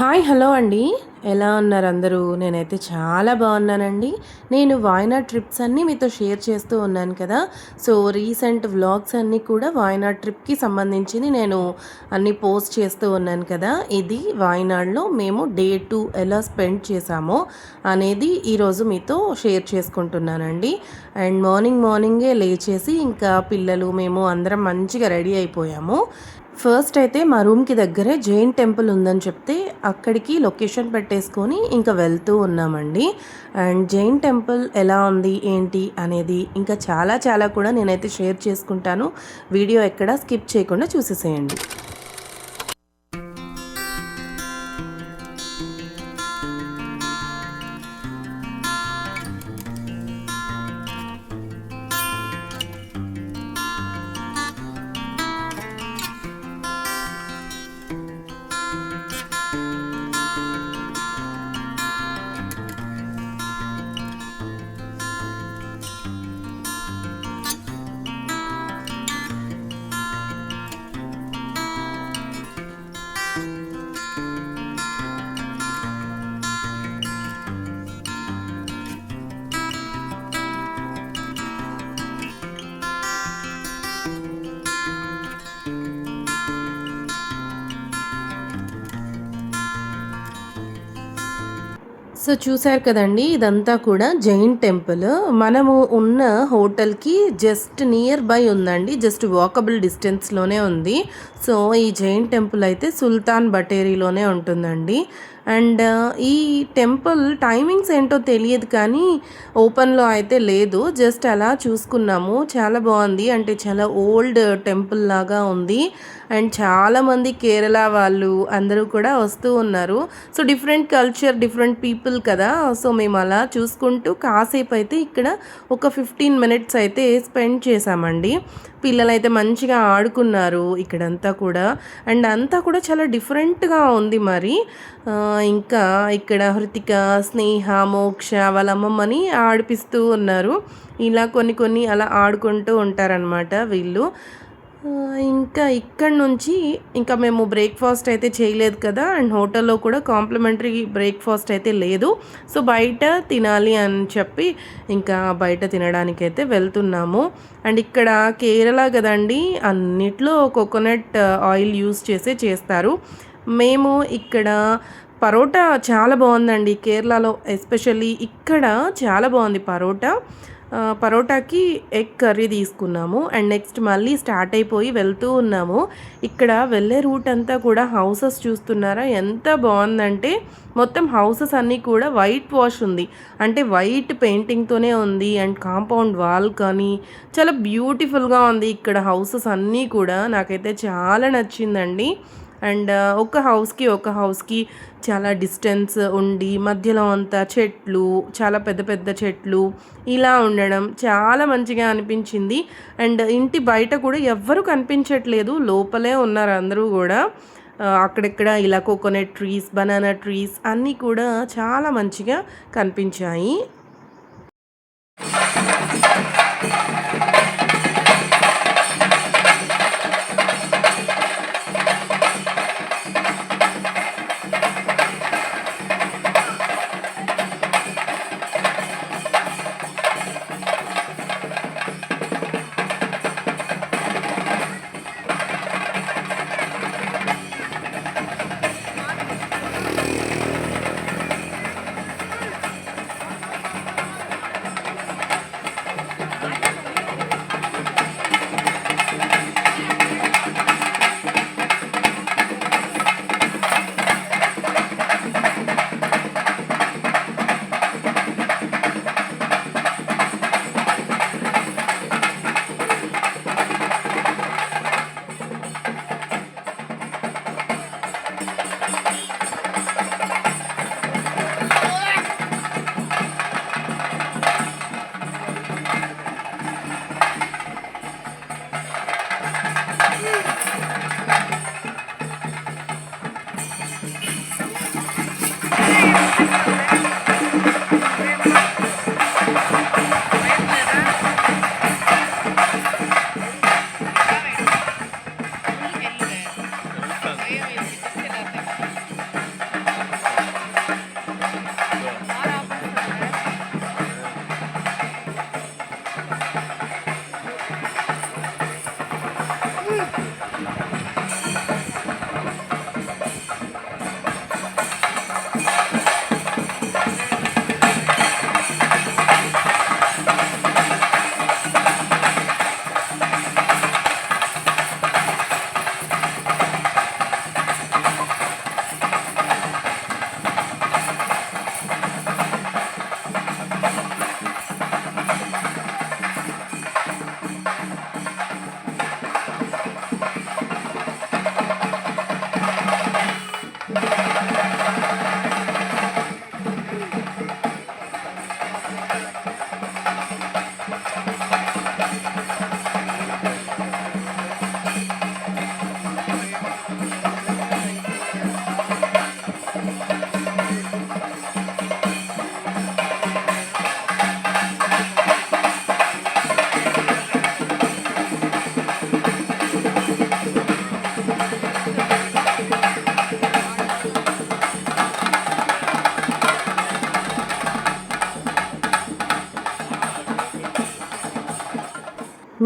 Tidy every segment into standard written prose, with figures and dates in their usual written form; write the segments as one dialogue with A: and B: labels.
A: Hi hello అండి. ఎలా ఉన్నారు అందరూ? నేనైతే చాలా బాగున్నానండి. నేను వాయనాడ్ ట్రిప్స్ అన్నీ మీతో షేర్ చేస్తూ ఉన్నాను కదా! సో, రీసెంట్ వ్లాగ్స్ అన్నీ కూడా వాయనాడ్ ట్రిప్‌కి సంబంధించినవి నేను అన్నీ పోస్ట్ చేస్తూ ఉన్నాను కదా! ఇది వాయనాడ్‌లో మేము డే 2 ఎలా స్పెండ్ చేశామో అనేది ఈరోజు మీతో షేర్ చేసుకుంటున్నానండి. అండ్ మార్నింగే లేచేసి ఇంకా పిల్లలు, మేము అందరం మంచిగా రెడీ అయిపోయాము. ఫస్ట్ అయితే మా రూమ్‌కి దగ్గరే జైన్ టెంపుల్ ఉందని చెప్తే, అక్కడికి లొకేషన్ పెట్టేసుకొని ఇంక వెళ్తూ ఉన్నామండి. అండ్ జైన్ టెంపుల్ ఎలా ఉంది, ఏంటి అనేది ఇంకా చాలా చాలా కూడా నేనైతే షేర్ చేసుకుంటాను. వీడియో ఎక్కడ స్కిప్ చేయకుండా చూసేసేయండి. సో చూసారు కదండీ! ఇదంతా కూడా జైన్ టెంపుల్. మనము ఉన్న హోటల్‌కి జస్ట్ నియర్ బై ఉందండి. జస్ట్ వాకబుల్ డిస్టెన్స్‌లోనే ఉంది. సో, ఈ జైన్ టెంపుల్ అయితే సుల్తాన్ బటేరీలోనే ఉంటుందండి. అండ్ ఈ టెంపుల్ టైమింగ్స్ ఏంటో తెలియదు కానీ ఓపెన్‌లో అయితే లేదు. జస్ట్ అలా చూసుకున్నాము. చాలా బావుంది. అంటే చాలా ఓల్డ్ టెంపుల్ లాగా ఉంది. అండ్ చాలామంది కేరళ వాళ్ళు అందరూ కూడా వస్తూ ఉన్నారు. So, different culture, different people కదా! సో, మేము అలా చూసుకుంటూ కాసేపు అయితే ఇక్కడ ఒక 15 మినిట్స్ అయితే స్పెండ్ చేశామండి. పిల్లలైతే మంచిగా ఆడుకున్నారు ఇక్కడంతా కూడా. అండ్ అంతా కూడా చాలా డిఫరెంట్‌గా ఉంది మరి. ఇంకా ఇక్కడ హృతిక, స్నేహ, మోక్ష వాళ్ళ అమ్మమ్మని ఆడిపిస్తూ ఉన్నారు. ఇలా కొన్ని కొన్ని అలా ఆడుకుంటూ ఉంటారనమాట వీళ్ళు. ఇంకా ఇక్కడి నుంచి ఇంకా మేము బ్రేక్‌ఫాస్ట్ అయితే చేయలేదు కదా! అండ్ హోటల్‌లో కూడా కాంప్లిమెంటరీ బ్రేక్‌ఫాస్ట్ అయితే లేదు. సో, బయట తినాలి అని చెప్పి ఇంకా బయట తినడానికైతే వెళ్తున్నాము. అండ్ ఇక్కడ కేరళ గదండీ! అన్నిట్లో కోకోనట్ ఆయిల్ యూజ్ చేసే చేస్తారు. మేము ఇక్కడ పరోటా చాలా బావుందండి. కేరళలో ఎస్పెషల్లీ ఇక్కడ చాలా బావుంది పరోటా. పరోటాకి ఎగ్ కర్రీ తీసుకున్నాము. అండ్ నెక్స్ట్ మళ్ళీ స్టార్ట్ అయిపోయి వెళ్తూ ఉన్నాము. ఇక్కడ వెళ్ళే రూట్ అంతా కూడా హౌసెస్ చూస్తున్నారా ఎంత బావుందంటే, మొత్తం హౌసెస్ అన్నీ కూడా వైట్ వాష్ ఉంది. అంటే వైట్ పెయింటింగ్‌తోనే ఉంది. అండ్ కాంపౌండ్ వాల్ కానీ చాలా బ్యూటిఫుల్‌గా ఉంది. ఇక్కడ హౌసెస్ అన్నీ కూడా నాకైతే చాలా నచ్చిందండి. అండ్ ఒక హౌస్‌కి చాలా డిస్టెన్స్ ఉండి మధ్యలో అంతా చెట్లు, చాలా పెద్ద పెద్ద చెట్లు ఇలా ఉండడం చాలా మంచిగా అనిపించింది. అండ్ ఇంటి బయట కూడా ఎవ్వరు కనిపించట్లేదు. లోపలే ఉన్నారు అందరూ గూడా. అక్కడక్కడ ఇలా కోకోనట్ ట్రీస్, బనానా ట్రీస్ అన్నీ కూడా చాలా మంచిగా కనిపించాయి.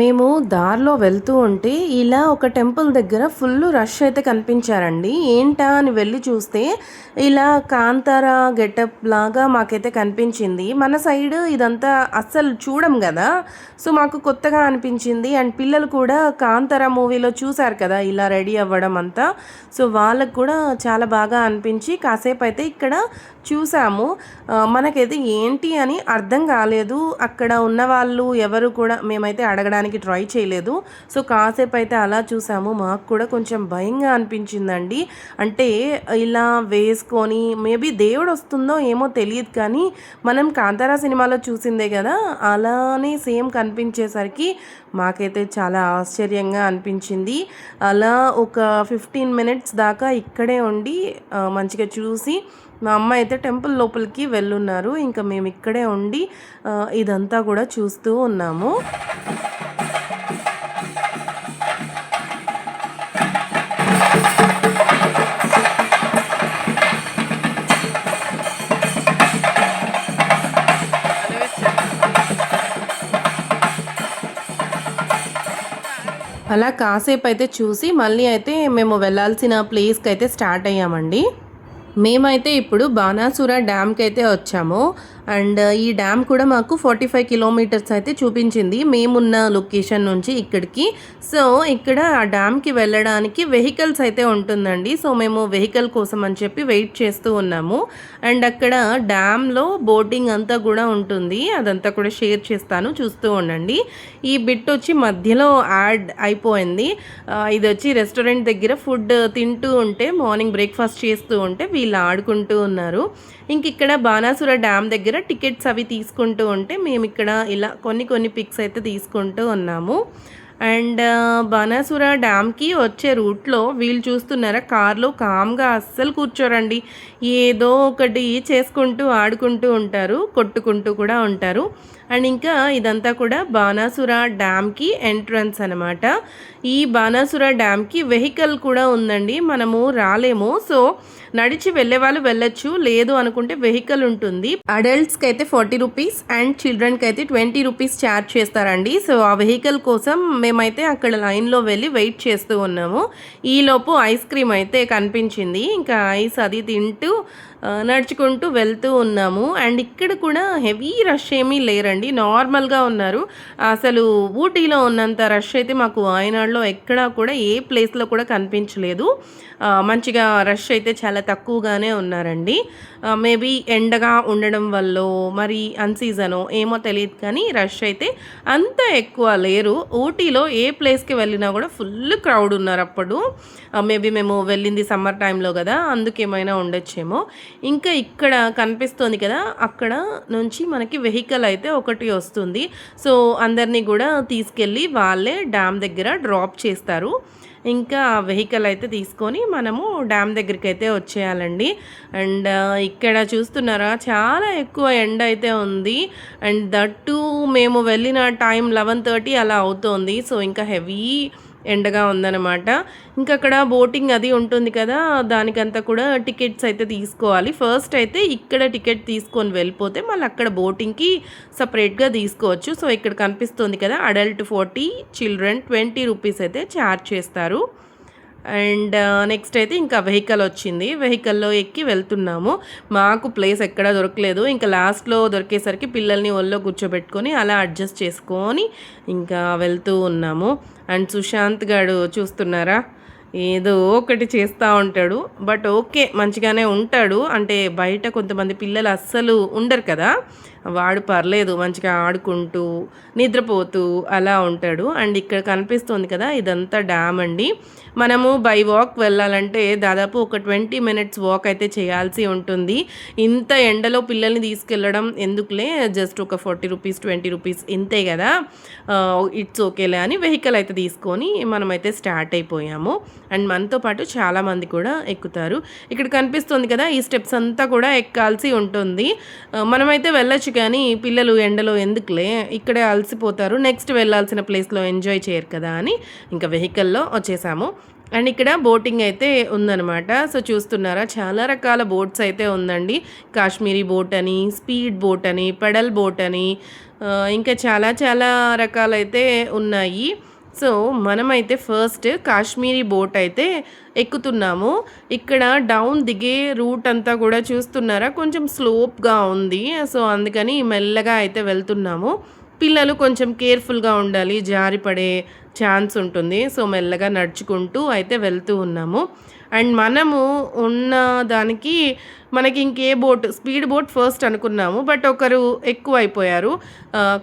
A: మేము దారిలో వెళ్తూ ఉంటే ఇలా ఒక టెంపుల్ దగ్గర ఫుల్ రష్ అయితే కనిపించారండి. ఏంటా అని వెళ్ళి చూస్తే ఇలా కాంతార గెటప్ లాగా మాకైతే కనిపించింది. మన సైడ్ ఇదంతా అస్సలు చూడం కదా, సో మాకు కొత్తగా అనిపించింది. అండ్ పిల్లలు కూడా కాంతార మూవీలో చూశారు కదా ఇలా రెడీ అవ్వడం అంతా, సో వాళ్ళకు కూడా చాలా బాగా అనిపించి కాసేపు అయితే ఇక్కడ చూసాము. మనకైతే ఏంటి అని అర్థం కాలేదు. అక్కడ ఉన్న వాళ్ళు ఎవరు కూడా మేమైతే అడగడానికి ట్రై చేయలేదు. సో కాసేపు అయితే అలా చూసాము. మాకు కూడా కొంచెం భయంగా అనిపించిందండి. అంటే ఇలా వేసుకొని మేబీ దేవుడు వస్తుందో ఏమో తెలియదు, కానీ మనం కాంతారా సినిమాలో చూసిందే కదా, అలానే సేమ్ కనిపించేసరికి మాకైతే చాలా ఆశ్చర్యంగా అనిపించింది. అలా ఒక 15 మినిట్స్ దాకా ఇక్కడే ఉండి మంచిగా చూసి మా అమ్మ అయితే టెంపుల్ లోపలికి వెళ్ళున్నారు. ఇంకా మేము ఇక్కడే ఉండి ఇదంతా కూడా చూస్తూ ఉన్నాము. అలా కాసేపు అయితే చూసి మళ్ళీ అయితే మేము వెళ్ళాల్సిన ప్లేస్కి అయితే స్టార్ట్ అయ్యామండి. మేమైతే ఇప్పుడు బాణాసుర డ్యామ్కి అయితే వచ్చాము. అండ్ ఈ డ్యామ్ కూడా మాకు 45 కిలోమీటర్స్ అయితే చూపించింది మేమున్న లొకేషన్ నుంచి ఇక్కడికి. సో ఇక్కడ ఆ డ్యామ్కి వెళ్ళడానికి వెహికల్స్ అయితే ఉంటుందండి. సో మేము వెహికల్ కోసం అని చెప్పి వెయిట్ చేస్తూ ఉన్నాము. అండ్ అక్కడ డ్యామ్లో బోటింగ్ అంతా కూడా ఉంటుంది, అదంతా కూడా షేర్ చేస్తాను, చూస్తూ ఉండండి. ఈ బిట్ వచ్చి మధ్యలో యాడ్ అయిపోయింది. ఇది వచ్చి రెస్టారెంట్ దగ్గర ఫుడ్ తింటూ ఉంటే, మార్నింగ్ బ్రేక్ఫాస్ట్ చేస్తూ ఉంటే వీళ్ళు ఆడుకుంటూ ఉన్నారు. ఇంక ఇక్కడ బాణాసుర డ్యామ్ దగ్గర టికెట్స్ అవి తీసుకుంటూ ఉంటే మేము ఇక్కడ ఇలా కొన్ని పిక్స్ అయితే తీసుకుంటూ ఉన్నాము. అండ్ బాణాసుర డ్యామ్కి వచ్చే రూట్లో వీళ్ళు చూస్తున్నారా, కార్లో కామ్గా అస్సలు కూర్చోరండి. ఏదో ఒకటి చేసుకుంటూ ఆడుకుంటూ ఉంటారు, కొట్టుకుంటూ కూడా ఉంటారు. అండ్ ఇంకా ఇదంతా కూడా బాణాసుర డ్యామ్కి ఎంట్రన్స్ అనమాట. ఈ బాణాసుర డ్యామ్కి వెహికల్ కూడా ఉందండి, మనము రాలేము. సో నడిచి వెళ్ళే వాళ్ళు వెళ్ళొచ్చు, లేదు అనుకుంటే వెహికల్ ఉంటుంది. అడల్ట్స్కి అయితే 40 రూపీస్ అండ్ చిల్డ్రన్కి అయితే 20 రూపీస్ ఛార్జ్ చేస్తారండి. సో ఆ వెహికల్ కోసం మేమైతే అక్కడ లైన్లో వెళ్ళి వెయిట్ చేస్తూ ఉన్నాము. ఈలోపు ఐస్ క్రీమ్ అయితే కనిపించింది, ఇంకా ఐస్ అది తింటూ నడుచుకుంటూ వెళ్తూ ఉన్నాము. అండ్ ఇక్కడ కూడా హెవీ రష్ ఏమీ లేరండి, నార్మల్గా ఉన్నారు. అసలు ఊటీలో ఉన్నంత రష్ అయితే మాకు వాయనాడులో ఎక్కడా కూడా ఏ ప్లేస్లో కూడా కనిపించలేదు. మంచిగా రష్ అయితే చాలా తక్కువగానే ఉన్నారండి. మేబీ ఎండగా ఉండడం వల్ల మరి అన్సీజనో ఏమో తెలియదు, కానీ రష్ అయితే అంత ఎక్కువ లేరు. ఊటీలో ఏ ప్లేస్కి వెళ్ళినా కూడా ఫుల్ క్రౌడ్ ఉన్నారు అప్పుడు. మేబీ మేము వెళ్ళింది సమ్మర్ టైంలో కదా, అందుకేమైనా ఉండొచ్చేమో. ఇంకా ఇక్కడ కనిపిస్తుంది కదా, అక్కడ నుంచి మనకి వెహికల్ అయితే ఒకటి వస్తుంది. సో అందరినీ కూడా తీసుకెళ్ళి వాళ్ళే డ్యామ్ దగ్గర డ్రాప్ చేస్తారు. ఇంకా వెహికల్ అయితే తీసుకొని మనము డ్యామ్ దగ్గరికి అయితే వచ్చేయాలండి. అండ్ ఇక్కడ చూస్తున్నారా, చాలా ఎక్కువ ఎండ అయితే ఉంది. అండ్ దట్టు మేము వెళ్ళిన టైం 11:30 అలా అవుతోంది. సో ఇంకా హెవీ ఎండగా ఉందన్నమాట. ఇంకా అక్కడ బోటింగ్ అది ఉంటుంది కదా, దానికంతా కూడా టికెట్స్ అయితే తీసుకోవాలి. ఫస్ట్ అయితే ఇక్కడ టికెట్ తీసుకొని వెళ్ళిపోతే మళ్ళీ అక్కడ బోటింగ్కి సపరేట్గా తీసుకోవచ్చు. సో ఇక్కడ కనిపిస్తుంది కదా, అడల్ట్ 40, చిల్డ్రన్ 20 రూపీస్ అయితే ఛార్జ్ చేస్తారు. అండ్ నెక్స్ట్ అయితే ఇంకా వెహికల్ వచ్చింది, వెహికల్లో ఎక్కి వెళ్తున్నాము. మాకు ప్లేస్ ఎక్కడా దొరకలేదు. ఇంకా లాస్ట్లో దొరికేసరికి పిల్లల్ని ఒళ్ళో కూర్చోబెట్టుకొని అలా అడ్జస్ట్ చేసుకొని ఇంకా వెళ్తూ ఉన్నాము. అండ్ సుశాంత్ గారు చూస్తున్నారా, ఏదో ఒకటి చేస్తూ ఉంటాడు, బట్ ఓకే మంచిగానే ఉంటాడు. అంటే బయట కొంతమంది పిల్లలు అస్సలు ఉండరు కదా, వాడు పర్లేదు మంచిగా ఆడుకుంటూ నిద్రపోతూ అలా ఉంటాడు. అండ్ ఇక్కడ కనిపిస్తుంది కదా, ఇదంతా డ్యామ్ అండి. మనము బై వాక్ వెళ్ళాలంటే దాదాపు ఒక 20 మినిట్స్ వాక్ అయితే చేయాల్సి ఉంటుంది. ఇంత ఎండలో పిల్లల్ని తీసుకెళ్ళడం ఎందుకులే, జస్ట్ ఒక 40 రూపీస్ 20 రూపీస్ ఇంతే కదా, ఇట్స్ ఓకేలే అని వెహికల్ అయితే తీసుకొని మనమైతే స్టార్ట్ అయిపోయాము. అండ్ మనతో పాటు చాలామంది కూడా ఎక్కుతారు. ఇక్కడ కనిపిస్తుంది కదా, ఈ స్టెప్స్ అంతా కూడా ఎక్కాల్సి ఉంటుంది. మనమైతే వెళ్ళొచ్చు, కానీ పిల్లలు ఎండలో ఎందుకులే, ఇక్కడే అలసిపోతారు, నెక్స్ట్ వెళ్ళాల్సిన ప్లేస్లో ఎంజాయ్ చేయరు కదా అని ఇంకా వెహికల్లో వచ్చేసాము. అండ్ ఇక్కడ బోటింగ్ అయితే ఉందనమాట. సో, చూస్తున్నారా చాలా రకాల బోట్స్ అయితే ఉందండి. కాశ్మీరీ బోట్ అని, స్పీడ్ బోట్ అని, పెడల్ బోట్ అని ఇంకా చాలా చాలా రకాలైతే ఉన్నాయి. సో, మనమైతే ఫస్ట్ కాశ్మీరీ బోట్ అయితే ఎక్కుతున్నాము. ఇక్కడ డౌన్ దిగే రూట్ అంతా కూడా చూస్తున్నారా కొంచెం స్లోప్‌గా ఉంది. సో, అందుకని మెల్లగా అయితే వెళ్తున్నాము. పిల్లలు కొంచెం కేర్‌ఫుల్‌గా ఉండాలి. జారి పడే ఛాన్స్ ఉంటుంది. సో, మెల్లగా నడుచుకుంటూ అయితే వెళ్తూ ఉన్నాము. అండ్ మనము ఉన్న దానికి మనకి ఇంకే బోట్ స్పీడ్ బోట్ ఫస్ట్ అనుకున్నాము. బట్ ఒకరు ఎక్కువైపోయారు.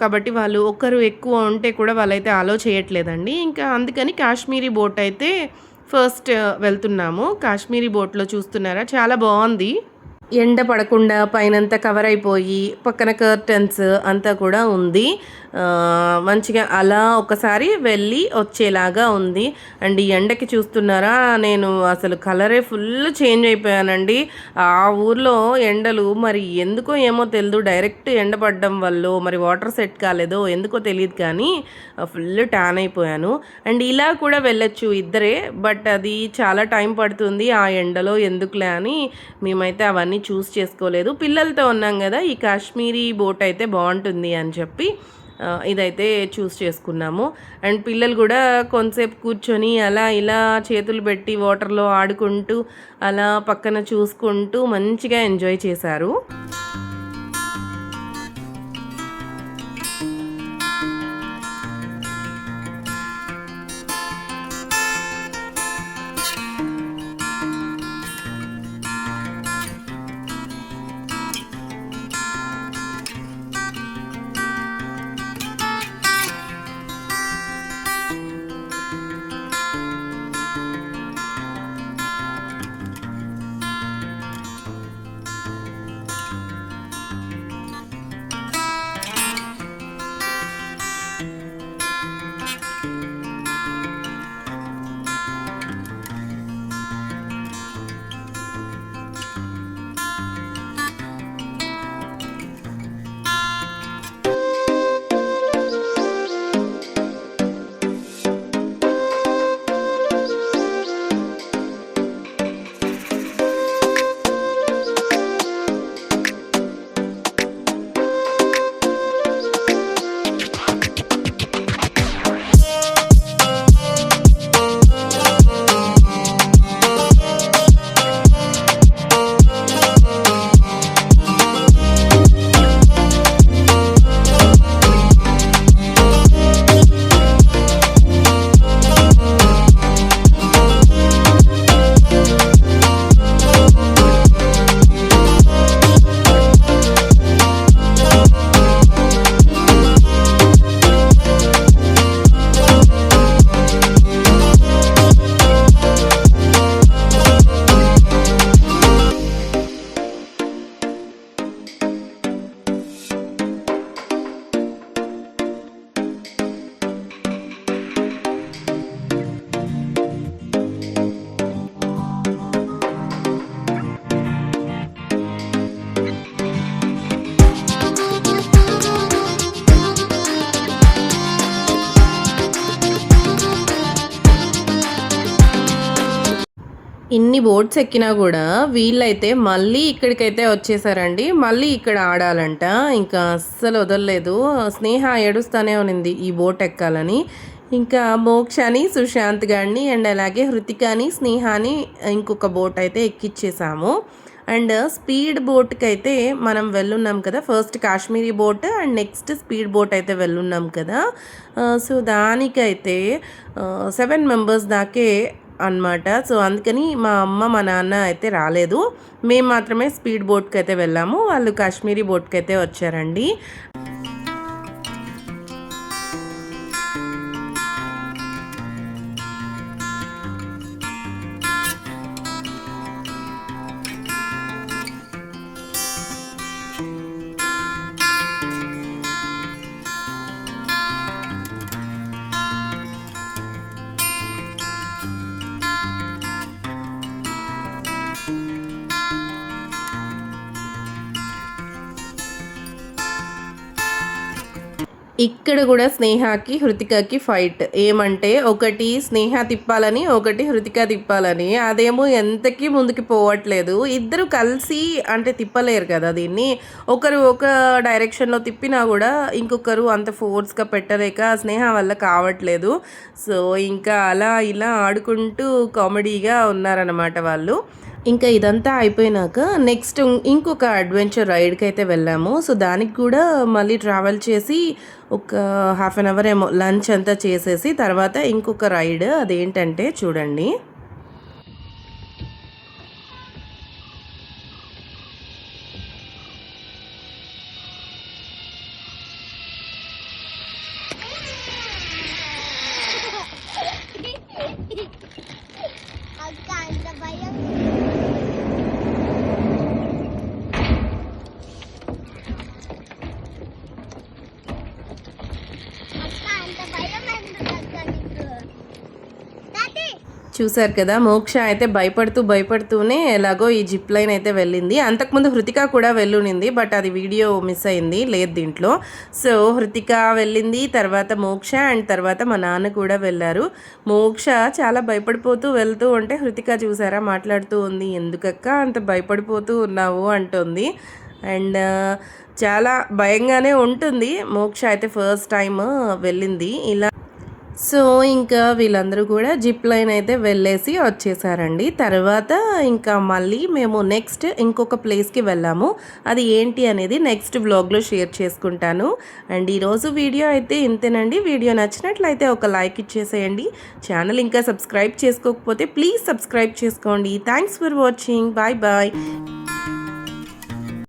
A: కాబట్టి వాళ్ళు ఒకరు ఎక్కువ ఉంటే కూడా వాళ్ళైతే అలో చేయట్లేదండి. ఇంకా అందుకని కాశ్మీరీ బోట్ అయితే ఫస్ట్ వెళ్తున్నాము. కాశ్మీరీ బోట్‌లో చూస్తున్నారా చాలా బావుంది. ఎండ పడకుండా పైనంతా కవర్ అయిపోయి పక్కన కర్టన్స్ అంతా కూడా ఉంది. మంచిగా అలా ఒకసారి వెళ్ళి వచ్చేలాగా ఉంది. అండ్ ఈ ఎండకి చూస్తున్నారా నేను అసలు కలరే ఫుల్ చేంజ్ అయిపోయానండి. ఆ ఊర్లో ఎండలు మరి ఎందుకో ఏమో తెలియదు, డైరెక్ట్ ఎండ పడడం వల్ల మరి వాటర్ సెట్ కాలేదో ఎందుకో తెలియదు కానీ ఫుల్ ట్యాన్ అయిపోయాను. అండ్ ఇలా కూడా వెళ్ళొచ్చు ఇద్దరే, బట్ అది చాలా టైం పడుతుంది ఆ ఎండలో ఎందుకులే అని మేమైతే అవన్నీ చూస్ చేసుకోలేదు. పిల్లలతో ఉన్నాం కదా, ఈ కాశ్మీరీ బోట్ అయితే బాగుంటుంది అని చెప్పి ఇదైతే చూస్ చేసుకున్నాము. అండ్ పిల్లలు కూడా కొంతసేపు కూర్చొని అలా ఇలా చేతులు పెట్టి వాటర్లో ఆడుకుంటూ అలా పక్కన చూసుకుంటూ మంచిగా ఎంజాయ్ చేశారు. ఇన్ని బోట్స్ ఎక్కినా కూడా వీళ్ళైతే మళ్ళీ ఇక్కడికైతే వచ్చేసారండి. మళ్ళీ ఇక్కడ ఆడాలంట. ఇంకా అస్సలు వదలలేదు. స్నేహ ఏడుస్తూనే ఉన్నింది ఈ బోట్ ఎక్కాలని. ఇంకా మోక్షని, సుశాంత్ గారిని అండ్ అలాగే హృతికాని, స్నేహాని ఇంకొక బోట్ అయితే ఎక్కిచ్చేసాము. అండ్ స్పీడ్ బోట్కి అయితే మనం వెళ్ళున్నాం కదా, first Kashmiri boat and next speed boat అయితే వెళ్ళున్నాం కదా. సో దానికైతే 7 మెంబర్స్ దాకే అనమాట. సో అందుకని మా అమ్మ మా నాన్న అయితే రాలేదు. మేము మాత్రమే స్పీడ్ బోట్కి అయితే వెళ్ళాము. వాళ్ళు కాశ్మీరీ బోట్కి అయితే వచ్చారండి. ఇక్కడ కూడా స్నేహకి హృతికకి ఫైట్ ఏమంటే ఒకటి స్నేహ తిప్పాలని ఒకటి హృతిక తిప్పాలని అదేమో ఎంతకి ముందుకి పోవట్లేదు ఇద్దరు కలిసి అంటే తిప్పలేరు కదా దీన్ని ఒకరు ఒక డైరెక్షన్లో తిప్పినా కూడా ఇంకొకరు అంత ఫోర్స్గా పెట్టలేక స్నేహ వల్ల కావట్లేదు సో ఇంకా అలా ఇలా ఆడుకుంటూ కామెడీగా ఉన్నారనమాట వాళ్ళు ఇంకా ఇదంతా అయిపోయినాక నెక్స్ట్ ఇంకొక అడ్వెంచర్ రైడ్కి అయితే వెళ్ళాము సో దానికి కూడా మళ్ళీ ట్రావెల్ చేసి ఒక హాఫ్ అన్ అవర్ ఏమో లంచ్ అంతా చేసేసి తర్వాత ఇంకొక రైడ్ అదేంటంటే చూడండి చూసారు కదా మోక్ష అయితే భయపడుతూనే ఎలాగో ఈ జిప్ లైన్ అయితే వెళ్ళింది అంతకుముందు హృతిక కూడా వెళ్ళునింది బట్ అది వీడియో మిస్ అయింది లేదు దీంట్లో సో హృతిక వెళ్ళింది తర్వాత మోక్ష అండ్ తర్వాత మా నాన్న కూడా వెళ్ళారు మోక్ష చాలా భయపడిపోతూ వెళ్తూ ఉంటే హృతిక చూసారా మాట్లాడుతూ ఉంది ఎందుకక్క అంత భయపడిపోతూ ఉన్నావు అంటుంది అండ్ చాలా భయంగానే ఉంటుంది మోక్ష అయితే ఫస్ట్ టైం వెళ్ళింది ఇలా సో ఇంకా వీళ్ళందరూ కూడా జిప్ లైన్ అయితే వెళ్ళేసి వచ్చేసారండి తర్వాత ఇంకా మళ్ళీ మేము నెక్స్ట్ ఇంకొక ప్లేస్కి వెళ్ళాము అది ఏంటి అనేది నెక్స్ట్ వ్లాగ్లో షేర్ చేసుకుంటాను అండ్ ఈరోజు వీడియో అయితే ఇంతేనండి వీడియో నచ్చినట్లయితే ఒక లైక్ ఇచ్చేసేయండి ఛానల్ ఇంకా సబ్స్క్రైబ్ చేసుకోకపోతే ప్లీజ్ సబ్స్క్రైబ్ చేసుకోండి thanks for watching bye bye